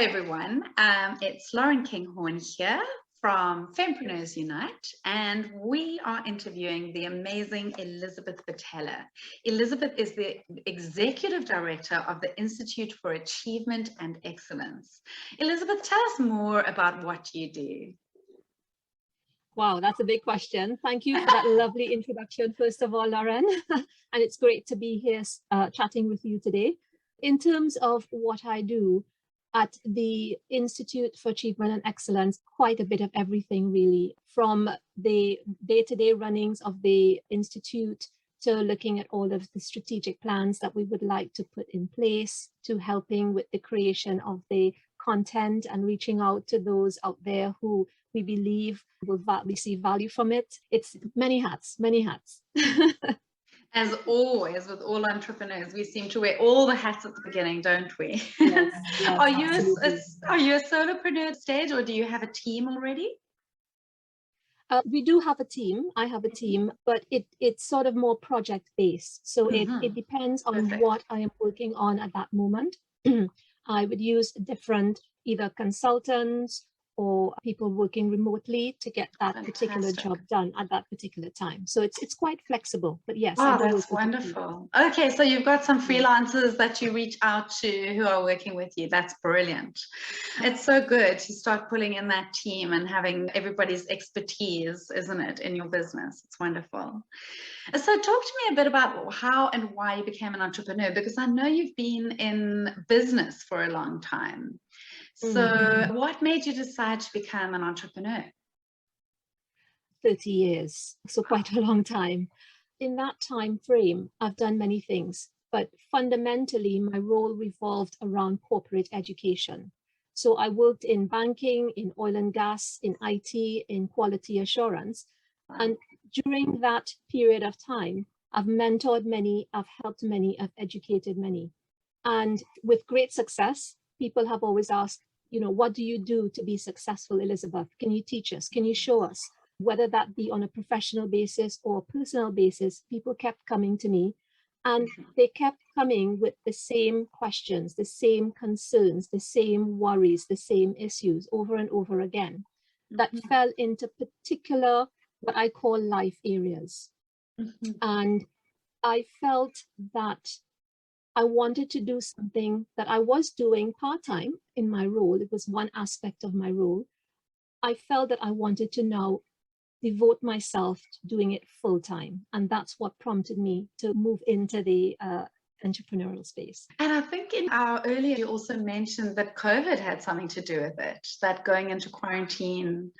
everyone. It's Lauren Kinghorn here from Fempreneurs Unite, and we are interviewing the amazing Elizabeth Batalla. Elizabeth is the Executive Director of the Institute for Achievement and Excellence. Elizabeth, tell us more about what you do. Wow, that's a big question. Thank you for that lovely introduction, first of all, Lauren. And it's great to be here chatting with you today. In terms of what I do at the Institute for Achievement and Excellence, quite a bit of everything really, from the day-to-day runnings of the Institute to looking at all of the strategic plans that we would like to put in place, to helping with the creation of the content and reaching out to those out there who we believe will receive value from it. It's many hats, many hats. As always, with all entrepreneurs, we seem to wear all the hats at the beginning, don't we? Yes, yes, are you a solopreneur stage, or do you have a team already? We do have a team. I have a team, but it's sort of more project-based. So it depends on what I am working on at that moment. I would use different either consultants or people working remotely to get that particular job done at that particular time. So it's quite flexible, but yes. Oh, that's wonderful. Okay, so you've got some freelancers that you reach out to who are working with you. That's brilliant. It's so good to start pulling in that team and having everybody's expertise, isn't it, in your business? It's wonderful. So talk to me a bit about how and why you became an entrepreneur, because I know you've been in business for a long time. So what made you decide to become an entrepreneur? 30 years, so quite a long time. In that time frame, I've done many things, but fundamentally my role revolved around corporate education. So I worked in banking, in oil and gas, in IT, in quality assurance. And during that period of time, I've mentored many, I've helped many, I've educated many. And with great success, people have always asked, you know, what do you do to be successful, Elizabeth? Can you teach us? Can you show us? Whether that be on a professional basis or a personal basis, people kept coming to me, and they kept coming with the same questions, the same concerns, the same worries, the same issues over and over again that fell into particular, what I call life areas. And I felt that I wanted to do something that I was doing part-time in my role. It was one aspect of my role. I felt that I wanted to now devote myself to doing it full-time. And that's what prompted me to move into the entrepreneurial space. And I think in our earlier, you also mentioned that COVID had something to do with it, that going into quarantine.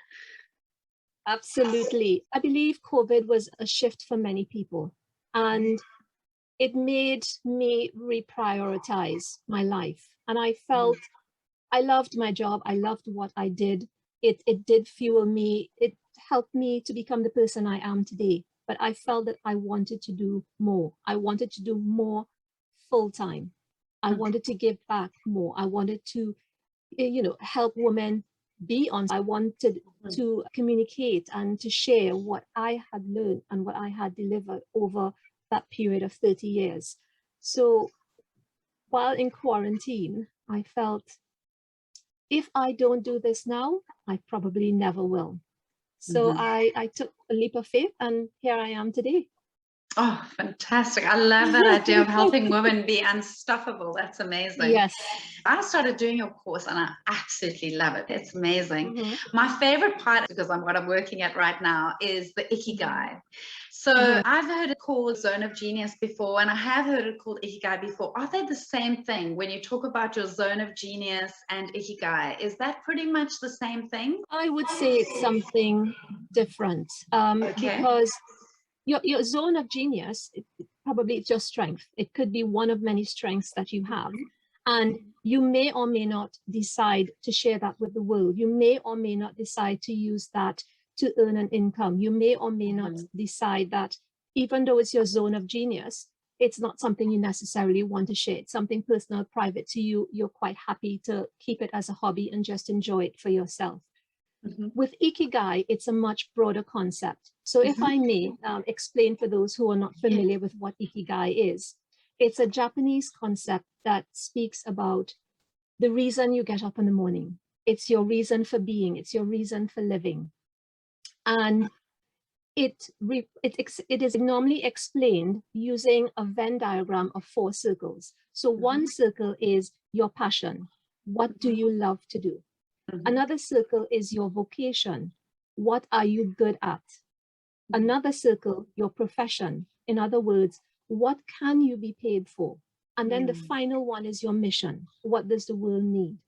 Absolutely. I believe COVID was a shift for many people. And it made me reprioritize my life. And I felt I loved my job. I loved what I did. It did fuel me. It helped me to become the person I am today. But I felt that I wanted to do more. I wanted to do more full time. I wanted to give back more. I wanted to, you know, help women be on. I wanted to communicate and to share what I had learned and what I had delivered over that period of 30 years. So while in quarantine, I felt if I don't do this now, I probably never will. So I took a leap of faith, and here I am today. Oh, fantastic. I love that idea of helping women be unstoppable. That's amazing. Yes. I started doing your course and I absolutely love it. It's amazing. My favorite part, because what I'm working at right now, is the Ikigai. So I've heard it called Zone of Genius before, and I have heard it called Ikigai before. Are they the same thing when you talk about your zone of genius and Ikigai? Is that pretty much the same thing? I would say it's something different because your zone of genius, probably it's your strength. It could be one of many strengths that you have. And you may or may not decide to share that with the world. You may or may not decide to use that to earn an income. You may or may not decide that even though it's your zone of genius, it's not something you necessarily want to share. It's something personal, private to you. You're quite happy to keep it as a hobby and just enjoy it for yourself. With Ikigai, it's a much broader concept. So if I may explain for those who are not familiar with what Ikigai is, it's a Japanese concept that speaks about the reason you get up in the morning. It's your reason for being. It's your reason for living. And it is normally explained using a Venn diagram of 4 circles. So one circle is your passion. What do you love to do? Another circle is your vocation. What are you good at? Another circle, your profession. In other words, what can you be paid for? And then the final one is your mission. What does the world need?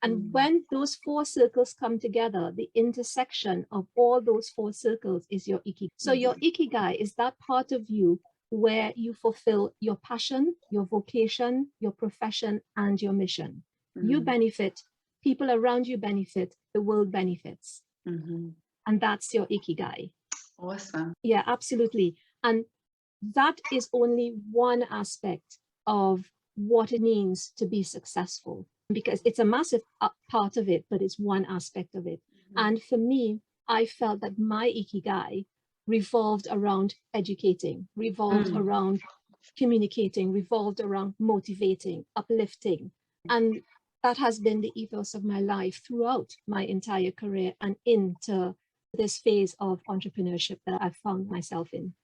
And when those 4 circles come together, the intersection of all those 4 circles is your Ikigai. So your Ikigai is that part of you where you fulfill your passion, your vocation, your profession, and your mission. You benefit, people around you benefit, the world benefits. And that's your Ikigai. Awesome. Yeah, absolutely. And that is only one aspect of what it means to be successful, because it's a massive part of it, but it's one aspect of it. And for me, I felt that my Ikigai revolved around educating, revolved around communicating, revolved around motivating, uplifting. And that has been the ethos of my life throughout my entire career and into this phase of entrepreneurship that I've found myself in.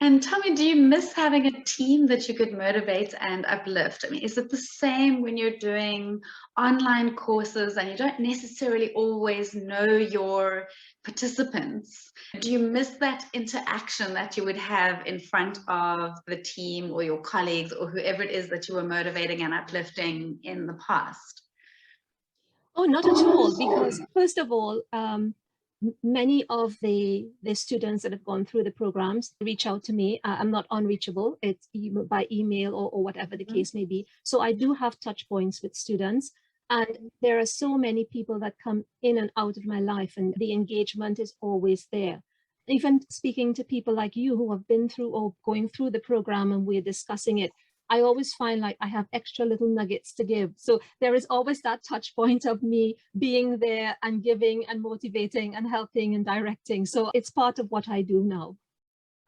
And tell me, do you miss having a team that you could motivate and uplift? I mean, is it the same when you're doing online courses and you don't necessarily always know your participants? Do you miss that interaction that you would have in front of the team or your colleagues or whoever it is that you were motivating and uplifting in the past? Oh, not at all, because first of all, many of the students that have gone through the programs reach out to me. I'm not unreachable. It's by email or whatever the case may be. So I do have touch points with students. And there are so many people that come in and out of my life, and the engagement is always there. Even speaking to people like you who have been through or going through the program and we're discussing it, I always find like I have extra little nuggets to give. So there is always that touch point of me being there and giving and motivating and helping and directing. So it's part of what I do now.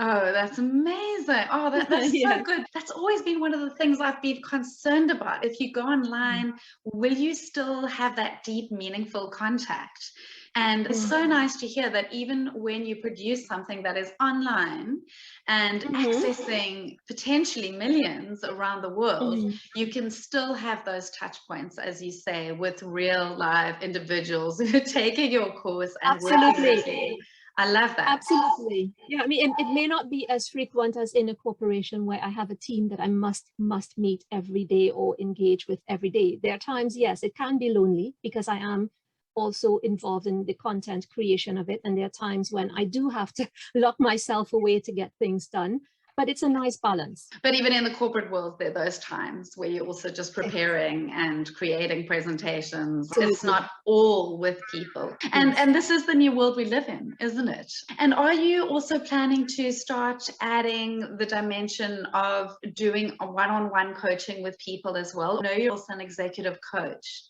Oh, that's amazing. Oh, that's so good. That's always been one of the things I've been concerned about. If you go online, will you still have that deep, meaningful contact? And it's so nice to hear that even when you produce something that is online and accessing potentially millions around the world, you can still have those touch points, as you say, with real live individuals who are taking your course and working with you. I love that. Absolutely. Yeah, I mean, it may not be as frequent as in a corporation where I have a team that I must meet every day or engage with every day. There are times, yes, it can be lonely because I am also involved in the content creation of it. And there are times when I do have to lock myself away to get things done. But it's a nice balance. But even in the corporate world, there are those times where you're also just preparing and creating presentations. Absolutely. It's not all with people. And this is the new world we live in, isn't it? And are you also planning to start adding the dimension of doing a one-on-one coaching with people as well? I know you're also an executive coach.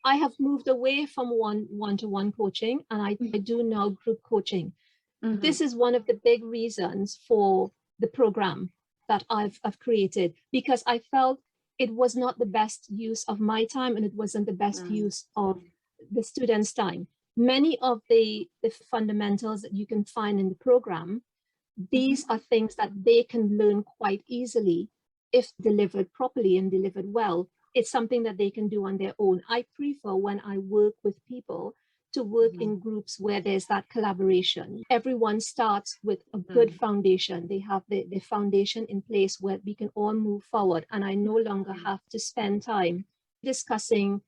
I have moved away from one-to-one coaching, and I do now group coaching. This is one of the big reasons for the program that I've created, because I felt it was not the best use of my time and it wasn't the best use of the students' time. Many of the fundamentals that you can find in the program, these are things that they can learn quite easily if delivered properly and delivered well. It's something that they can do on their own. I prefer when I work with people to work in groups where there's that collaboration. Everyone starts with a good foundation. They have the foundation in place where we can all move forward. And I no longer have to spend time discussing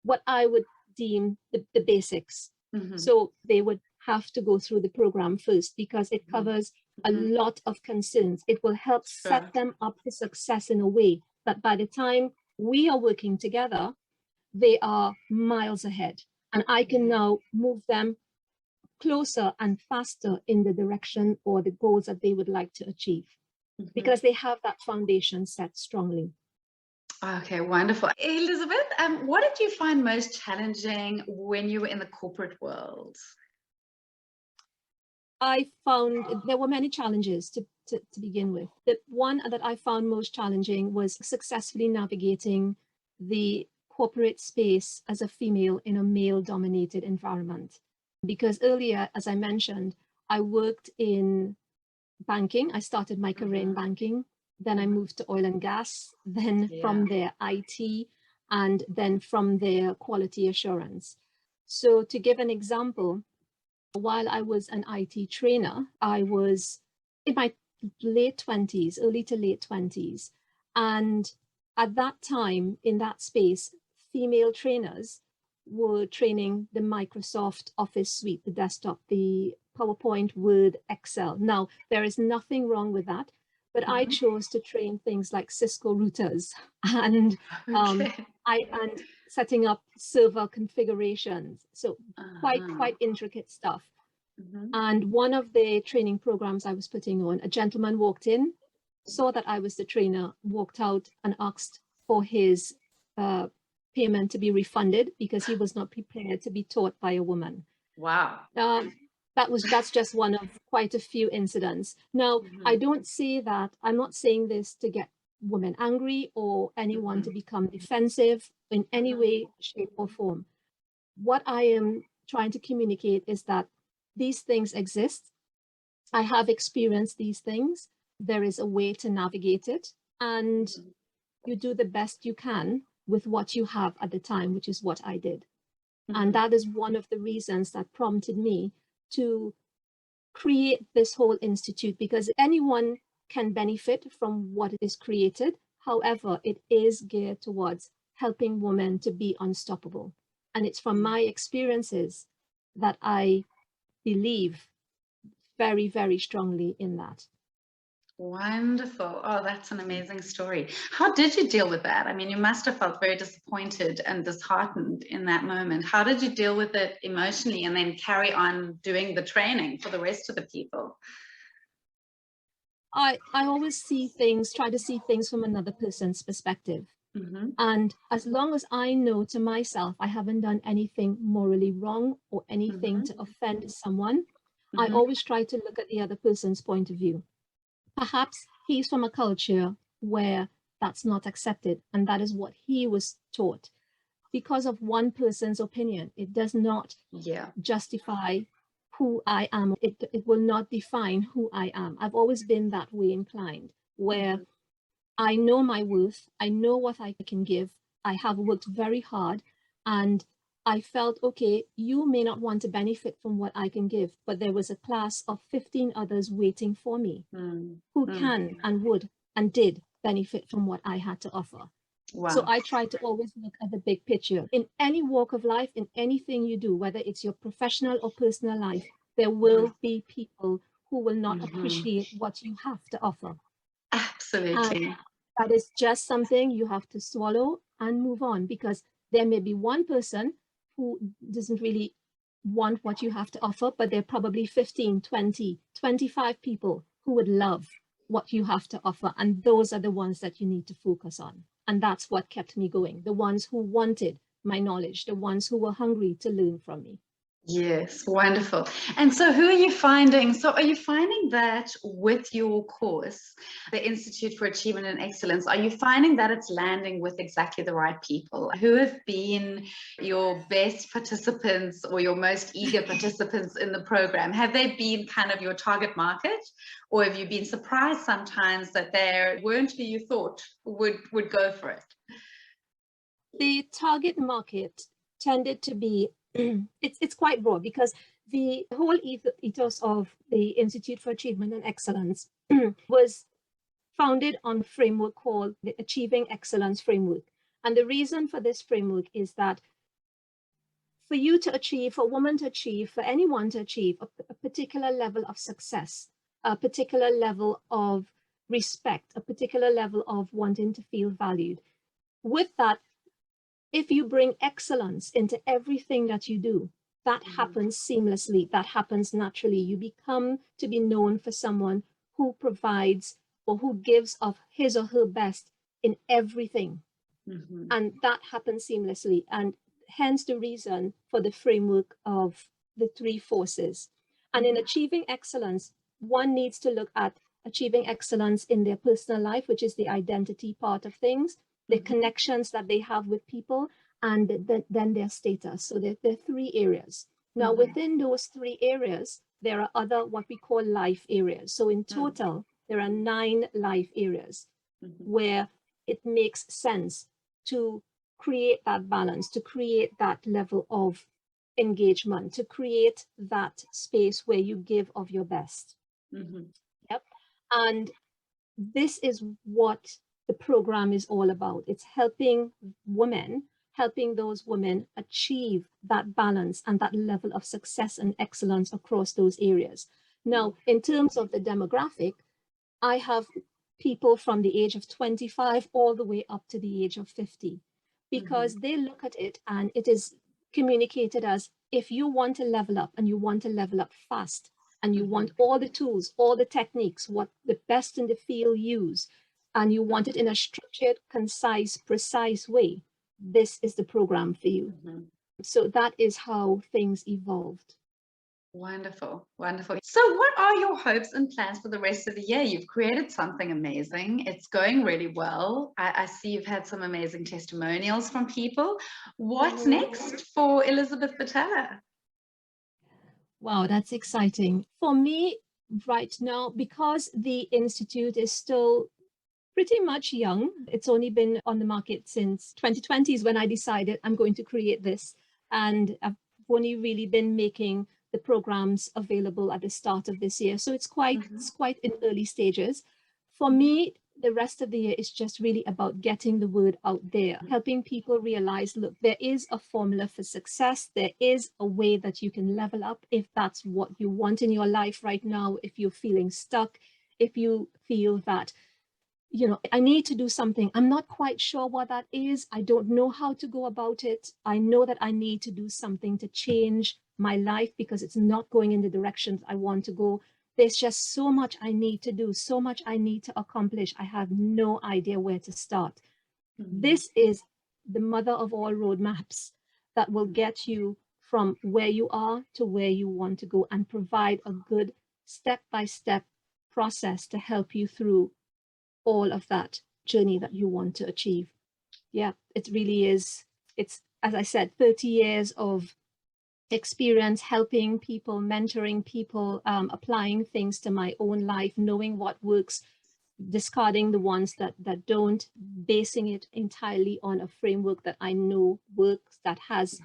what I would deem the basics. So they would have to go through the program first because it covers a lot of concerns. It will help set them up for success in a way that by the time we are working together, they are miles ahead. And I can now move them closer and faster in the direction or the goals that they would like to achieve because they have that foundation set strongly. Okay, wonderful. Elizabeth, what did you find most challenging when you were in the corporate world? I found there were many challenges to begin with. The one that I found most challenging was successfully navigating the corporate space as a female in a male-dominated environment. Because earlier, as I mentioned, I worked in banking. I started my career in banking. Then I moved to oil and gas. Then from there, IT, and then from there, quality assurance. So to give an example, while I was an IT trainer, I was in my late 20s, early to late 20s. And at that time, in that space, female trainers were training the Microsoft Office suite, the desktop, the PowerPoint, Word, Excel. Now, there is nothing wrong with that, but I chose to train things like Cisco routers and and setting up server configurations. So quite intricate stuff. And one of the training programs I was putting on, a gentleman walked in, saw that I was the trainer, walked out and asked for his payment to be refunded because he was not prepared to be taught by a woman. Wow. That's just one of quite a few incidents. Now, I don't say that, I'm not saying this to get women angry or anyone to become defensive in any way, shape or form. What I am trying to communicate is that these things exist. I have experienced these things. There is a way to navigate it, and you do the best you can with what you have at the time, which is what I did. And that is one of the reasons that prompted me to create this whole institute, because anyone can benefit from what is created. However, it is geared towards helping women to be unstoppable. And it's from my experiences that I believe very, very strongly in that. Wonderful. Oh, that's an amazing story. How did you deal with that? I mean, you must have felt very disappointed and disheartened in that moment. How did you deal with it emotionally and then carry on doing the training for the rest of the people? I always try to see things from another person's perspective. And as long as I know to myself, I haven't done anything morally wrong or anything to offend someone, I always try to look at the other person's point of view. Perhaps he's from a culture where that's not accepted, and that is what he was taught. Because of one person's opinion, it does not justify who I am. It will not define who I am. I've always been that way inclined, where I know my worth, I know what I can give. I have worked very hard, and I felt, okay, you may not want to benefit from what I can give, but there was a class of 15 others waiting for me who can and would and did benefit from what I had to offer. Wow. So I try to always look at the big picture. In any walk of life, in anything you do, whether it's your professional or personal life, there will be people who will not appreciate what you have to offer. Absolutely. And that is just something you have to swallow and move on, because there may be one person who doesn't really want what you have to offer, but there are probably 15, 20, 25 people who would love what you have to offer. And those are the ones that you need to focus on. And that's what kept me going. The ones who wanted my knowledge, the ones who were hungry to learn from me. Yes, wonderful. And so who are you finding? So are you finding that with your course, the Institute for Achievement and Excellence, are you finding that it's landing with exactly the right people? Who have been your best participants or your most eager participants in the program? Have they been kind of your target market? Or have you been surprised sometimes that they weren't who you thought would go for it? The target market tended to be it's quite broad, because the whole ethos of the Institute for Achievement and Excellence was founded on a framework called the Achieving Excellence Framework. And the reason for this framework is that for you to achieve, for a woman to achieve, for anyone to achieve a particular level of success, a particular level of respect, a particular level of wanting to feel valued, with that, if you bring excellence into everything that you do, that happens seamlessly, that happens naturally. You become to be known for someone who provides or who gives of his or her best in everything. And that happens seamlessly. And hence the reason for the framework of the three forces. And in achieving excellence, one needs to look at achieving excellence in their personal life, which is the identity part of things, the connections that they have with people, and then their status. So there are 3 areas. Now, within those 3 areas, there are other what we call life areas. So in total, there are 9 life areas where it makes sense to create that balance, to create that level of engagement, to create that space where you give of your best. Yep. And this is what the program is all about. It's helping those women achieve that balance and that level of success and excellence across those areas. Now, in terms of the demographic, I have people from the age of 25 all the way up to the age of 50, because they look at it and it is communicated as, if you want to level up and you want to level up fast, and you want all the tools, all the techniques, what the best in the field use, and you want it in a structured, concise, precise way, this is the program for you. So that is how things evolved. Wonderful, wonderful. So what are your hopes and plans for the rest of the year? You've created something amazing. It's going really well. I see you've had some amazing testimonials from people. What's next for Elizabeth Batalla? Wow, that's exciting. For me right now, because the Institute is still pretty much young, it's only been on the market since 2020 is when I decided I'm going to create this. And I've only really been making the programs available at the start of this year. So it's quite in early stages. For me, the rest of the year is just really about getting the word out there, helping people realize, look, there is a formula for success. There is a way that you can level up if that's what you want in your life right now. If you're feeling stuck, if you feel that, you know, I need to do something, I'm not quite sure what that is, I don't know how to go about it. I know that I need to do something to change my life because it's not going in the directions I want to go. There's just so much I need to do, so much I need to accomplish. I have no idea where to start. This is the mother of all roadmaps that will get you from where you are to where you want to go and provide a good step-by-step process to help you through all of that journey that you want to achieve. Yeah, it really is. It's, as I said, 30 years of experience helping people, mentoring people, applying things to my own life, knowing what works, discarding the ones that don't, basing it entirely on a framework that I know works, that has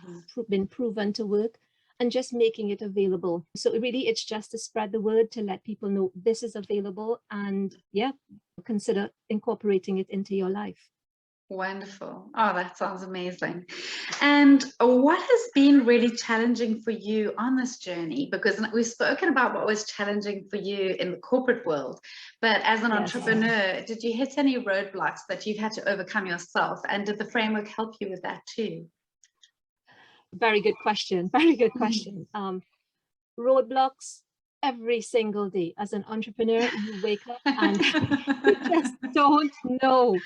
been proven to work, and just making it available. So really, it's just to spread the word, to let people know this is available, and yeah, consider incorporating it into your life. Wonderful. Oh, that sounds amazing. And what has been really challenging for you on this journey? Because we've spoken about what was challenging for you in the corporate world, but as an entrepreneur, did you hit any roadblocks that you've had to overcome yourself? And did the framework help you with that too? Very good question. Very good question. Roadblocks every single day. As an entrepreneur, you wake up and you just don't know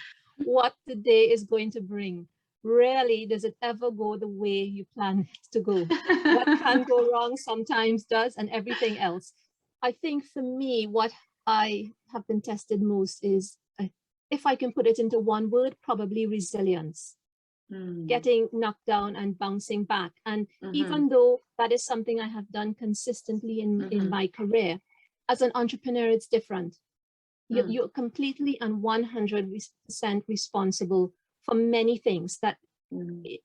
what the day is going to bring. Rarely does it ever go the way you plan it to go. What can go wrong sometimes does, and everything else. I think for me, what I have been tested most is, if I can put it into one word, probably resilience. Getting knocked down and bouncing back. And even though that is something I have done consistently in my career, as an entrepreneur, it's different. You're completely and 100% responsible for many things that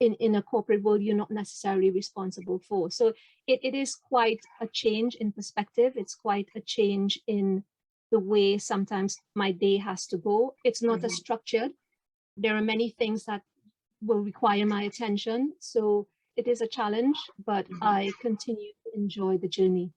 in a corporate world, you're not necessarily responsible for. So it is quite a change in perspective. It's quite a change in the way sometimes my day has to go. It's not as structured. There are many things that will require my attention. So it is a challenge, but I continue to enjoy the journey.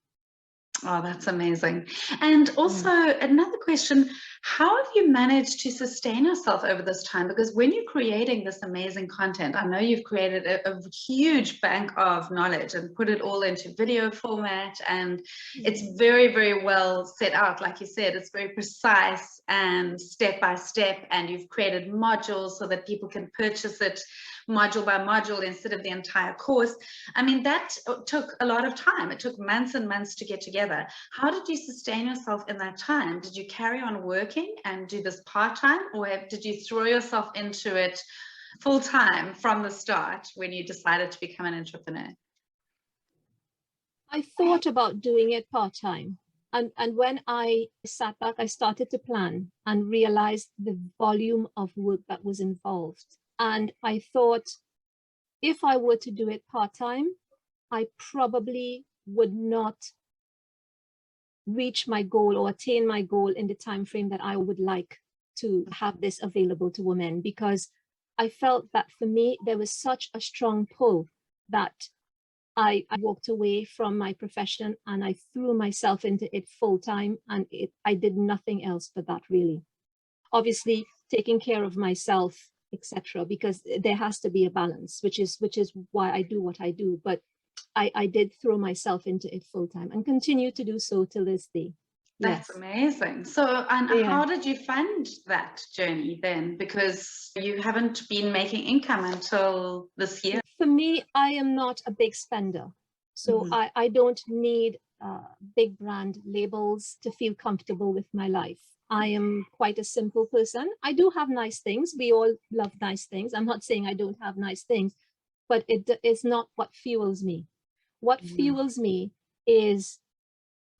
Oh, that's amazing. And also another question, how have you managed to sustain yourself over this time? Because when you're creating this amazing content, I know you've created a huge bank of knowledge and put it all into video format, and it's very, very well set out. Like you said, it's very precise and step by step, and you've created modules so that people can purchase it module by module instead of the entire course. I mean, that took a lot of time. It took months and months to get together. How did you sustain yourself in that time? Did you carry on working and do this part-time, or did you throw yourself into it full time from the start when you decided to become an entrepreneur? I thought about doing it part-time. And when I sat back, I started to plan and realized the volume of work that was involved. And I thought, if I were to do it part-time, I probably would not reach my goal or attain my goal in the time frame that I would like to have this available to women, because I felt that for me, there was such a strong pull that I walked away from my profession and I threw myself into it full time, and I did nothing else but that, really. Obviously, taking care of myself, etc., because there has to be a balance, which is why I do what I do. But I did throw myself into it full time and continue to do so till this day. That's Yes. amazing. So, and Yeah. how did you fund that journey then? Because you haven't been making income until this year. For me, I am not a big spender. So I don't need big brand labels to feel comfortable with my life. I am quite a simple person. I do have nice things. We all love nice things. I'm not saying I don't have nice things, but it is not what fuels me. What fuels me is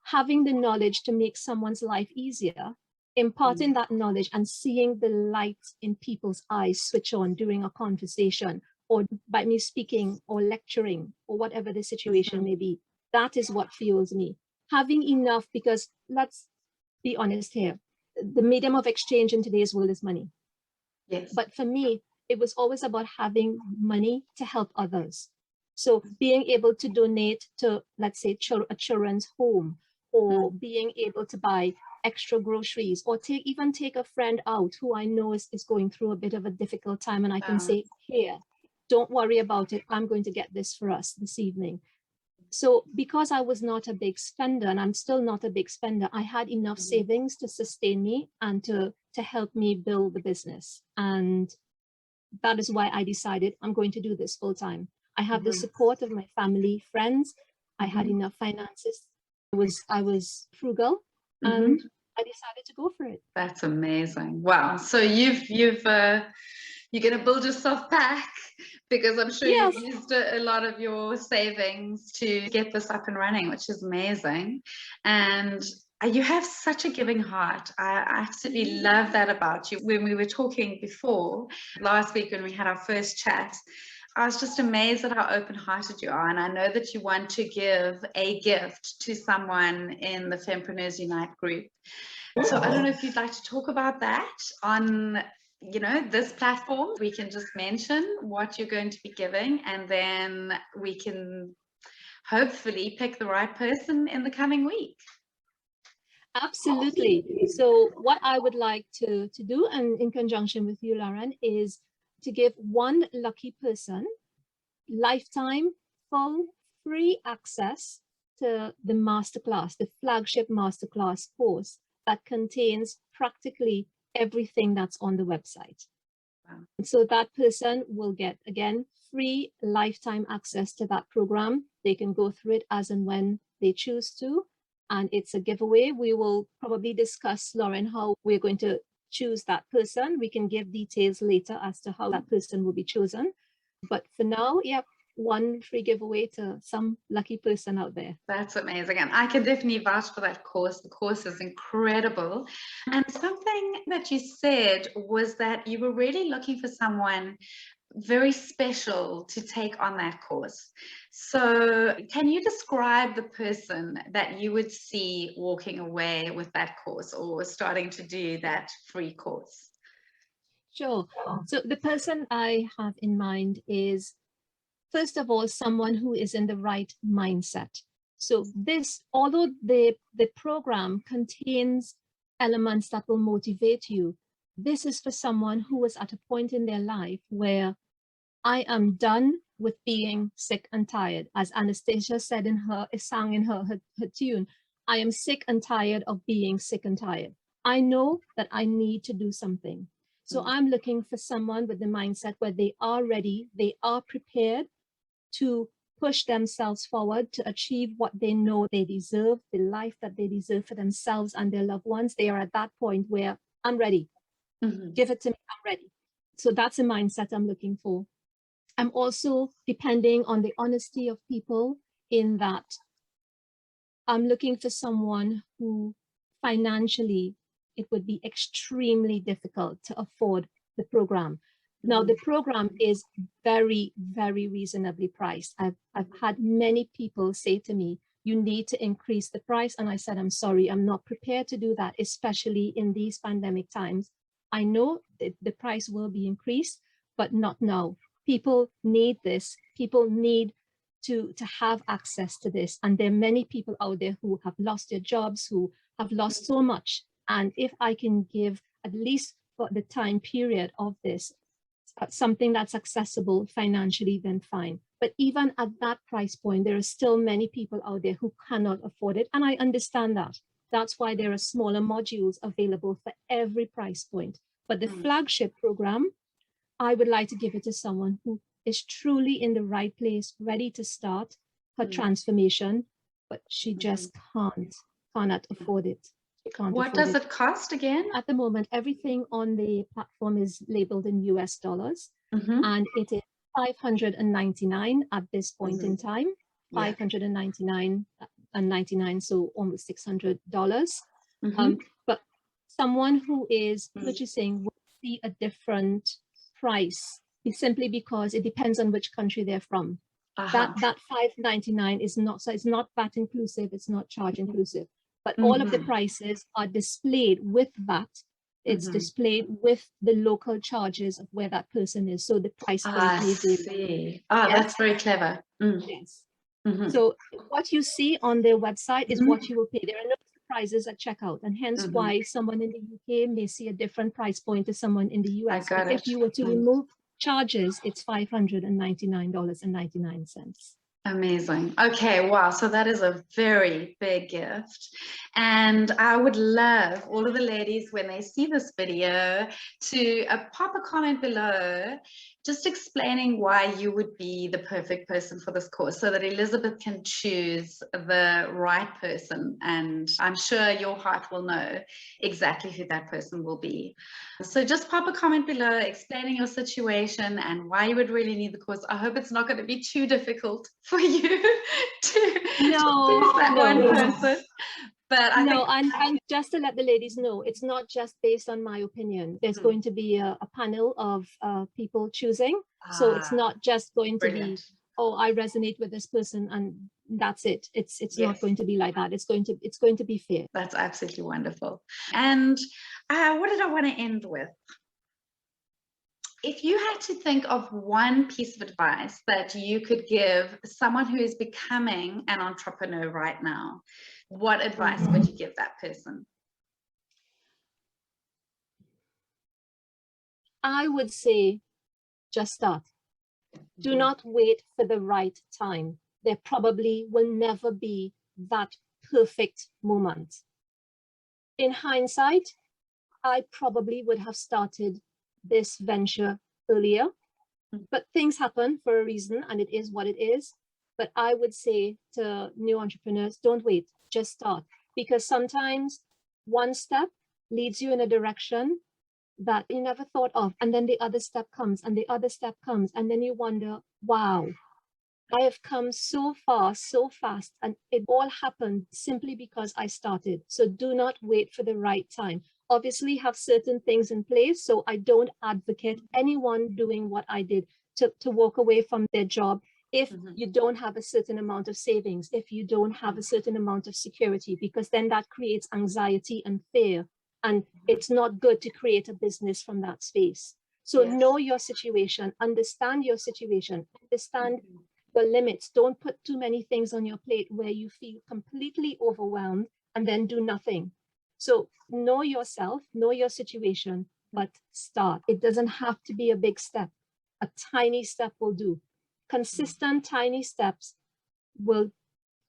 having the knowledge to make someone's life easier, imparting that knowledge and seeing the light in people's eyes switch on during a conversation, or by me speaking or lecturing or whatever the situation may be. That is what fuels me. Having enough, because let's be honest here, the medium of exchange in today's world is money. Yes. But for me, it was always about having money to help others. So being able to donate to, let's say, a children's home, or being able to buy extra groceries, or even take a friend out who I know is going through a bit of a difficult time, and I can say, here, don't worry about it. I'm going to get this for us this evening. So because I was not a big spender, and I'm still not a big spender, I had enough savings to sustain me and to help me build the business. And that is why I decided I'm going to do this full time. I have the support of my family, friends. I had enough finances. I was frugal, and I decided to go for it. That's amazing. Wow. So you're going to build yourself back, because I'm sure you've used a lot of your savings to get this up and running, which is amazing. And you have such a giving heart. I absolutely love that about you. When we were talking before last week, when we had our first chat, I was just amazed at how open-hearted you are. And I know that you want to give a gift to someone in the Fempreneurs Unite group. So I don't know if you'd like to talk about that on, this platform. We can just mention what you're going to be giving, and then we can hopefully pick the right person in the coming week. Absolutely. So what I would like to do, and in conjunction with you, Lauren, is to give one lucky person lifetime full free access to the masterclass, the flagship masterclass course that contains practically everything that's on the website. Wow. So that person will get, again, free lifetime access to that program. They can go through it as and when they choose to. And it's a giveaway. We will probably discuss, Lauren, how we're going to choose that person. We can give details later as to how that person will be chosen. But for now, one free giveaway to some lucky person out there. That's amazing. And I can definitely vouch for that course. The course is incredible. And something that you said was that you were really looking for someone very special to take on that course. So can you describe the person that you would see walking away with that course, or starting to do that free course? Sure. So the person I have in mind is, first of all, someone who is in the right mindset. So although the program contains elements that will motivate you, this is for someone who is at a point in their life where I am done with being sick and tired. As Anastasia said sang in her tune, I am sick and tired of being sick and tired. I know that I need to do something. So I'm looking for someone with the mindset where they are ready, they are prepared to push themselves forward to achieve what they know they deserve, the life that they deserve for themselves and their loved ones. They are at that point where I'm ready. Give it to me, I'm ready. So that's a mindset I'm looking for. I'm also depending on the honesty of people, in that I'm looking for someone who financially it would be extremely difficult to afford the program. Now, the program is very, very reasonably priced. I've had many people say to me, you need to increase the price. And I said, I'm sorry, I'm not prepared to do that, especially in these pandemic times. I know that the price will be increased, but not now. People need this. People need to have access to this. And there are many people out there who have lost their jobs, who have lost so much. And if I can give, at least for the time period of this, something that's accessible financially, then fine. But even at that price point, there are still many people out there who cannot afford it. And I understand that. That's why there are smaller modules available for every price point. But the flagship program, I would like to give it to someone who is truly in the right place, ready to start her transformation, but she just cannot afford it. What does it cost again? At the moment, everything on the platform is labeled in US dollars, and it is $599 at this point in time. $599.99, so almost $600. But someone who is purchasing will see a different price, simply because it depends on which country they're from. That $599 is not, so it's not VAT inclusive, it's not charge inclusive. But all of the prices are displayed with VAT. It's displayed with the local charges of where that person is. So the price point may vary. That's very clever. Yes. So what you see on their website is what you will pay. There are no surprises at checkout, and hence why someone in the UK may see a different price point to someone in the US. But if you were to remove charges, it's $599.99. Amazing. Okay, wow. So that is a very big gift. And I would love all of the ladies, when they see this video, to pop a comment below just explaining why you would be the perfect person for this course, so that Elizabeth can choose the right person. And I'm sure your heart will know exactly who that person will be. So just pop a comment below explaining your situation and why you would really need the course. I hope it's not going to be too difficult for you to choose that one person. But I think, and just to let the ladies know, it's not just based on my opinion. There's going to be a panel of people choosing. So it's not just going to be, oh, I resonate with this person and that's it. It's not going to be like that. It's going to be fair. That's absolutely wonderful. And what did I want to end with? If you had to think of one piece of advice that you could give someone who is becoming an entrepreneur right now, what advice would you give that person? I would say, just start. Do not wait for the right time. There probably will never be that perfect moment. In hindsight, I probably would have started this venture earlier, but things happen for a reason, and it is what it is. But I would say to new entrepreneurs, don't wait, just start, because sometimes one step leads you in a direction that you never thought of, and then the other step comes and the other step comes, and then you wonder, wow, I have come so far so fast, and it all happened simply because I started. So do not wait for the right time. Obviously have certain things in place. So I don't advocate anyone doing what I did to walk away from their job if you don't have a certain amount of savings, if you don't have a certain amount of security, because then that creates anxiety and fear. And it's not good to create a business from that space. So know your situation, understand your situation, understand the limits. Don't put too many things on your plate where you feel completely overwhelmed and then do nothing. So know yourself, know your situation, but start. It doesn't have to be a big step. A tiny step will do. Consistent tiny steps will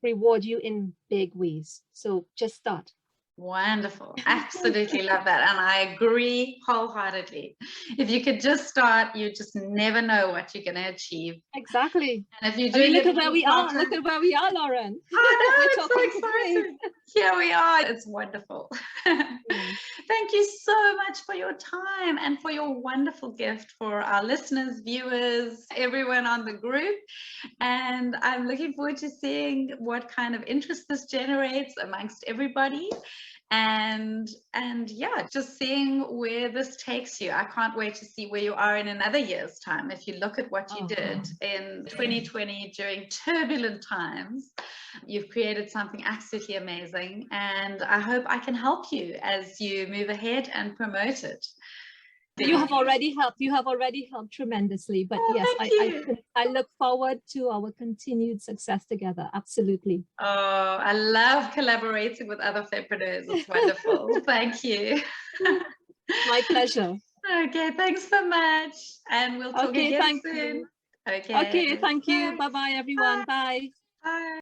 reward you in big ways. So just start. Wonderful. Absolutely love that. And I agree wholeheartedly. If you could just start, you just never know what you're going to achieve. Exactly. And if you do, look at where we are. Look at where we are, Lauren. I know, it's so exciting. Here we are. It's wonderful. Thank you so much for your time and for your wonderful gift for our listeners, viewers, everyone on the group. And I'm looking forward to seeing what kind of interest this generates amongst everybody. And yeah, just seeing where this takes you. I can't wait to see where you are in another year's time. If you look at what you did in 2020 during turbulent times, you've created something absolutely amazing, and I hope I can help you as you move ahead and promote it. You have already helped. You have already helped tremendously. But yes, I look forward to our continued success together. Absolutely. Oh, I love collaborating with other Fempreneurs. It's wonderful. Thank you. My pleasure. Okay, thanks so much. And we'll talk again soon. You. Okay, thank you. Bye-bye, everyone. Bye. Bye.